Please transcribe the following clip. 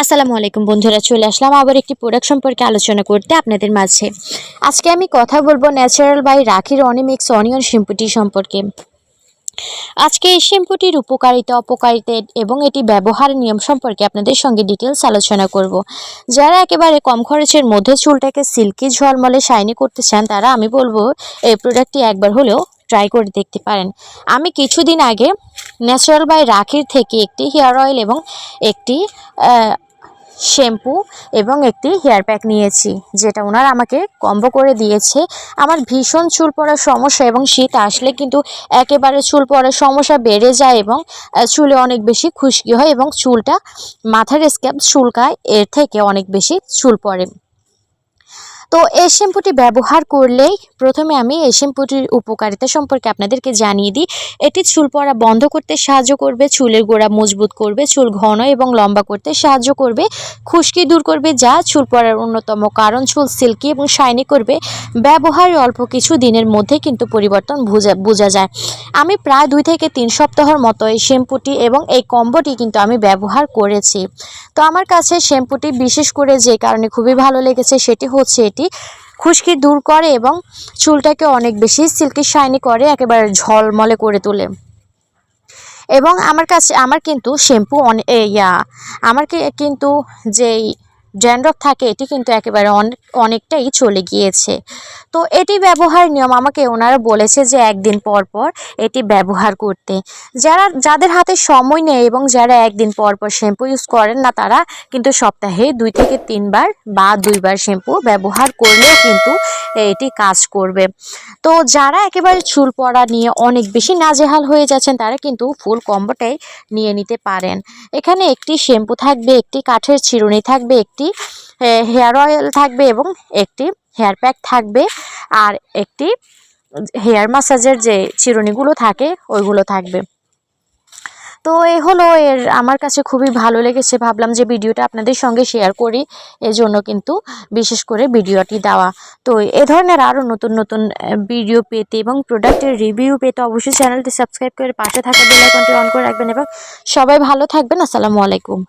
আসসালামু আলাইকুম বন্ধুরা, চলে আসলাম আবার একটি প্রোডাক্ট সম্পর্কে আলোচনা করতে আপনাদের মাঝে। আজকে আমি কথা বলবো ন্যাচারাল বাই রাখির অনিমিক্স অনিয়ন শ্যাম্পুটি সম্পর্কে। আজকে এই শ্যাম্পুটির উপকারিতা, অপকারিতা এবং এটি ব্যবহারের নিয়ম সম্পর্কে আপনাদের সঙ্গে ডিটেলস আলোচনা করব। যারা একেবারে কম খরচের মধ্যে চুলটাকে সিল্কি ঝলমলে শাইনি করতে চান, তারা আমি বলবো এই প্রোডাক্টটি একবার হলেও ট্রাই করে দেখতে পারেন। আমি কিছুদিন আগে ন্যাচারাল বাই রাখির থেকে একটি হেয়ার অয়েল এবং একটি শ্যাম্পু এবং একটি হেয়ার প্যাক নিয়েছি, যেটা ওনারা আমাকে কম্বো করে দিয়েছে। আমার ভীষণ চুল পড়ার সমস্যা এবং শীত আসলে কিন্তু একেবারে চুল পড়ার সমস্যা বেড়ে যায় এবং চুলে অনেক বেশি খুশকি হয় এবং চুলটা মাথার স্ক্যাল্প চুলকায়, এর থেকে অনেক বেশি চুল পড়ে। তো এই শ্যাম্পুটি ব্যবহার করলেই প্রথমে আমি এই শ্যাম্পুটির উপকারিতা সম্পর্কে আপনাদেরকে জানিয়ে দিই। এটি চুল পড়া বন্ধ করতে সাহায্য করবে, চুলের গোড়া মজবুত করবে, চুল ঘন এবং লম্বা করতে সাহায্য করবে, খুশকি দূর করবে যা চুল পড়ার অন্যতম কারণ, চুল সিল্কি এবং শাইনি করবে। ব্যবহারের অল্প কিছু দিনের মধ্যে কিন্তু পরিবর্তন বোঝা যায়। আমি প্রায় 2 থেকে 3 সপ্তাহের মতো এই শ্যাম্পুটি এবং এই কম্বোটি কিন্তু আমি ব্যবহার করেছি। তো আমার কাছে শ্যাম্পুটি বিশেষ করে যে কারণে খুবই ভালো লেগেছে সেটি হচ্ছে এটি খুশকি দূর করে এবং চুলটাকে অনেক বেশি সিল্কি শাইনি করে, একেবারে ঝলমলে করে তোলে। এবং আমার কিন্তু শ্যাম্পু কিন্তু যেই ড্যান্ড্রফ থাকে এটি কিন্তু একেবারে অনেকটাই চলে গিয়েছে। তো এটি ব্যবহার নিয়ম আমাকে ওনারা বলেছে যে একদিন পর পর এটি ব্যবহার করতে। যাদের হাতে সময় নেই এবং যারা একদিন পর পর শ্যাম্পু ইউজ করেন না, তারা কিন্তু সপ্তাহে 2 থেকে 3 বার বা 2 বার শ্যাম্পু ব্যবহার করলেও কিন্তু এটি কাজ করবে। তো যারা একেবারে চুল পড়া নিয়ে অনেক বেশি নাজেহাল হয়ে যাচ্ছেন, তারা কিন্তু ফুল কম্বোটাই নিয়ে নিতে পারেন। এখানে একটি শ্যাম্পু থাকবে, একটি কাঠের চিরুনি থাকবে, একটি হেয়ার অয়েল থাকবে এবং একটি হেয়ার প্যাক থাকবে, আর একটি হেয়ার ম্যাসাজের যে চিরুনিগুলো থাকে ওইগুলো থাকবে। তো এই হলো আমার কাছে খুবই ভালো লেগেছে, ভাবলাম যে ভিডিওটা আপনাদের সঙ্গে শেয়ার করি, এজন্য কিন্তু বিশেষ করে ভিডিওটি দেওয়া। তো এ ধরনের আরও নতুন নতুন ভিডিও পেতে এবং প্রোডাক্টের রিভিউ পেতে অবশ্যই চ্যানেলটি সাবস্ক্রাইব করে পাশে থাকা বেল আইকনটি অন করে রাখবেন এবং সবাই ভালো থাকবেন। আসসালামু আলাইকুম।